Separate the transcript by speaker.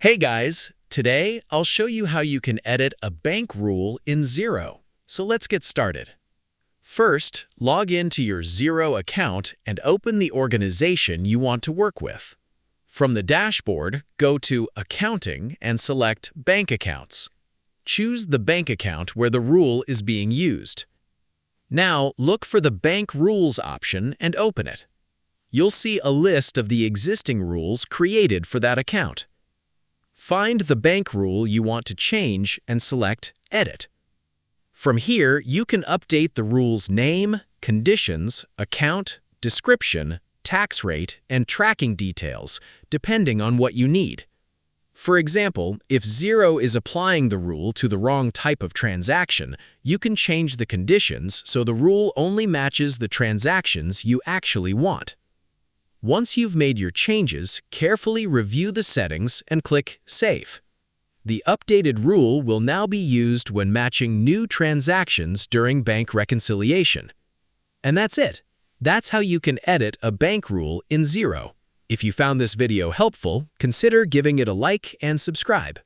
Speaker 1: Hey guys, today I'll show you how you can edit a bank rule in Xero. So let's get started. First, log into your Xero account and open the organization you want to work with. From the dashboard, go to Accounting and select Bank Accounts. Choose the bank account where the rule is being used. Now, look for the Bank Rules option and open it. You'll see a list of the existing rules created for that account. Find the bank rule you want to change and select Edit. From here, you can update the rule's name, conditions, account, description, tax rate, and tracking details, depending on what you need. For example, if Xero is applying the rule to the wrong type of transaction, you can change the conditions so the rule only matches the transactions you actually want. Once you've made your changes, carefully review the settings and click Save. The updated rule will now be used when matching new transactions during bank reconciliation. And that's it. That's how you can edit a bank rule in Xero. If you found this video helpful, consider giving it a like and subscribe.